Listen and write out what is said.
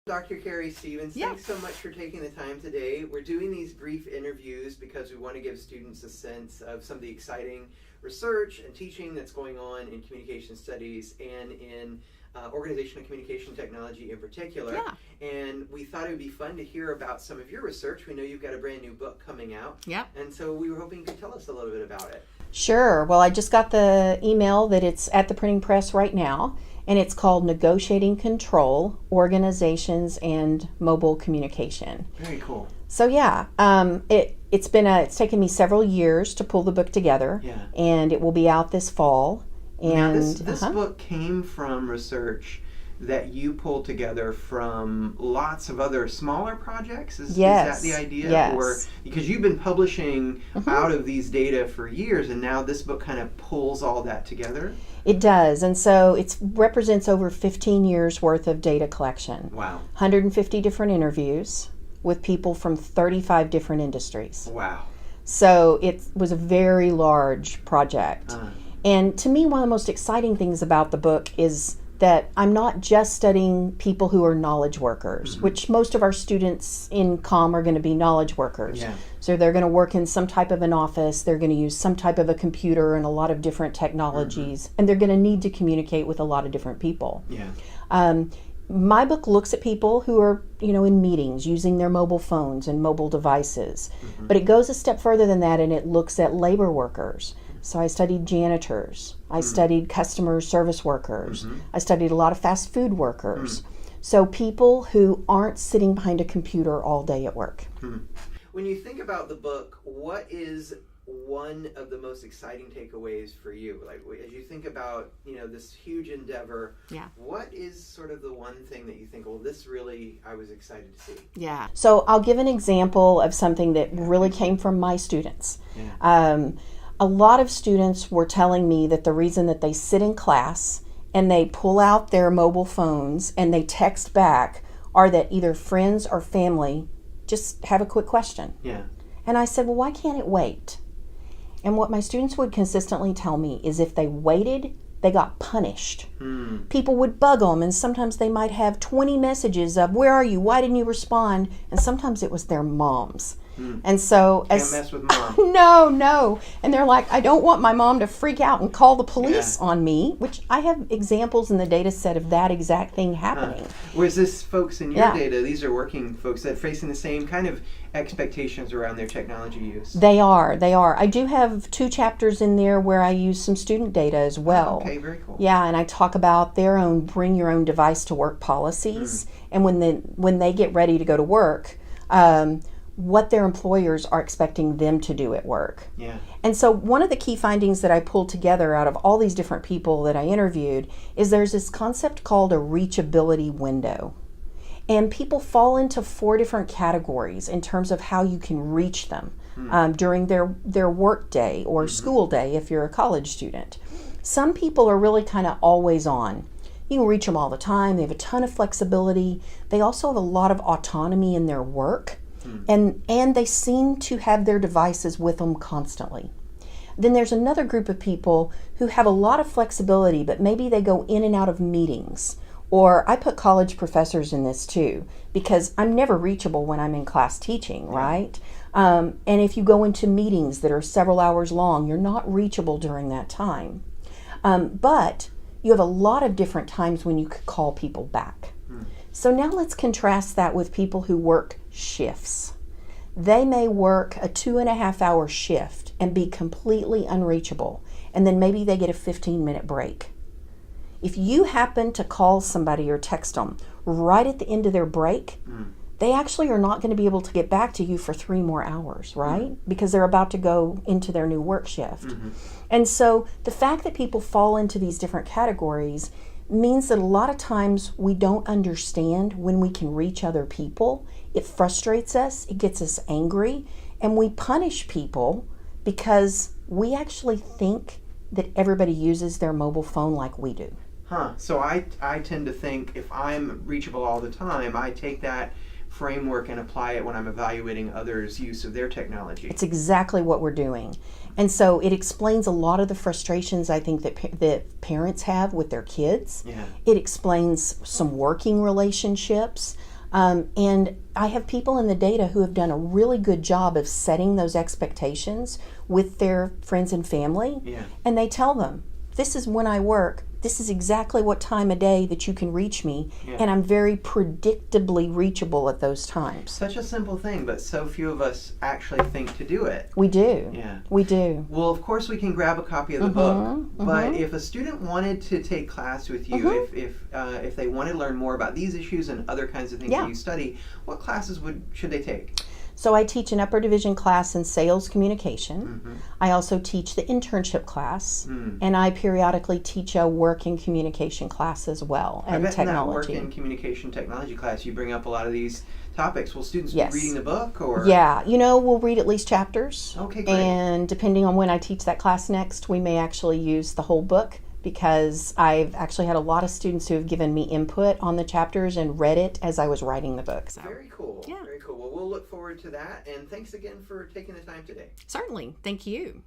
Dr. Keri Stevens, Yeah. thanks so much for taking the time today. We're doing these brief interviews because we want to give students a sense of some of the exciting research and teaching that's going on in communication studies and in organizational communication technology in particular. Yeah. And we thought it would be fun to hear about some of your research. We know you've got a brand new book coming out. Yep. And so we were hoping you could tell us a little bit about it. Sure. Well, I just got the email that it's at the printing press right now, and it's called Negotiating Control, Organizations, and Mobile Communication. Very cool. So yeah, it's taken me several years to pull the book together, and it will be out this fall. And now this book came from research that you pulled together from lots of other smaller projects? Is that the idea? Yes. Or because you've been publishing out of these data for years, and now this book kind of pulls all that together? It does, and so it represents over 15 years worth of data collection. Wow. 150 different interviews with people from 35 different industries. Wow. So it was a very large project. And to me, one of the most exciting things about the book is that I'm not just studying people who are knowledge workers, which most of our students in comm are going to be knowledge workers. Yeah. So they're going to work in some type of an office, they're going to use some type of a computer and a lot of different technologies, and they're going to need to communicate with a lot of different people. Yeah. My book looks at people who are, in meetings using their mobile phones and mobile devices, but it goes a step further than that, and it looks at labor workers. So I studied janitors, I studied customer service workers, I studied a lot of fast food workers. So people who aren't sitting behind a computer all day at work. When you think about the book, what is one of the most exciting takeaways for you? Like, as you think about, this huge endeavor, what is sort of the one thing that you think, well, this really, I was excited to see? Yeah. So I'll give an example of something that really came from my students. A lot of students were telling me that the reason that they sit in class and they pull out their mobile phones and they text back are that either friends or family just have a quick question. Yeah. And I said, well, why can't it wait? And what my students would consistently tell me is if they waited, they got punished. People would bug them, and sometimes they might have 20 messages of, where are you? Why didn't you respond? And sometimes it was their moms. And so Can't mess with mom. No. And they're like, I don't want my mom to freak out and call the police on me, which I have examples in the data set of that exact thing happening. Whereas this folks in your data, these are working folks that are facing the same kind of expectations around their technology use. They are. I do have 2 chapters in there where I use some student data as well. Okay, very cool. Yeah, and I talk about their own bring your own device to work policies, and when they get ready to go to work, what their employers are expecting them to do at work. Yeah. And so one of the key findings that I pulled together out of all these different people that I interviewed is there's this concept called a reachability window. And people fall into 4 different categories in terms of how you can reach them during their work day or school day if you're a college student. Some people are really kind of always on. You can reach them all the time. They have a ton of flexibility. They also have a lot of autonomy in their work. And they seem to have their devices with them constantly. Then there's another group of people who have a lot of flexibility, but maybe they go in and out of meetings. Or I put college professors in this too, because I'm never reachable when I'm in class teaching, right? And if you go into meetings that are several hours long, you're not reachable during that time. But you have a lot of different times when you could call people back. So now let's contrast that with people who work shifts. They may work a 2.5-hour shift and be completely unreachable, and then maybe they get a 15-minute break. If you happen to call somebody or text them right at the end of their break, they actually are not going to be able to get back to you for 3 more hours, right? Because they're about to go into their new work shift. And so the fact that people fall into these different categories means that a lot of times we don't understand when we can reach other people. It frustrates us, it gets us angry, and we punish people because we actually think that everybody uses their mobile phone like we do. So I tend to think if I'm reachable all the time, I take that framework and apply it when I'm evaluating others' use of their technology. It's exactly what we're doing. And so it explains a lot of the frustrations I think that parents have with their kids. Yeah. It explains some working relationships. And I have people in the data who have done a really good job of setting those expectations with their friends and family. Yeah. And they tell them, this is when I work. This is exactly what time of day that you can reach me. Yeah. And I'm very predictably reachable at those times. Such a simple thing, but so few of us actually think to do it. We do. Yeah. We do. Well, of course we can grab a copy of the book, but if a student wanted to take class with you, if they want to learn more about these issues and other kinds of things that you study, what classes should they take? So I teach an upper division class in sales communication. I also teach the internship class, and I periodically teach a work in communication class as well, and technology. In that work in communication technology class, you bring up a lot of these topics. Will students be reading the book, or? Yeah, we'll read at least chapters. Okay, great. And depending on when I teach that class next, we may actually use the whole book, because I've actually had a lot of students who have given me input on the chapters and read it as I was writing the book. So. Very cool. Yeah. Very cool. Well, we'll look forward to that. And thanks again for taking the time today. Certainly. Thank you.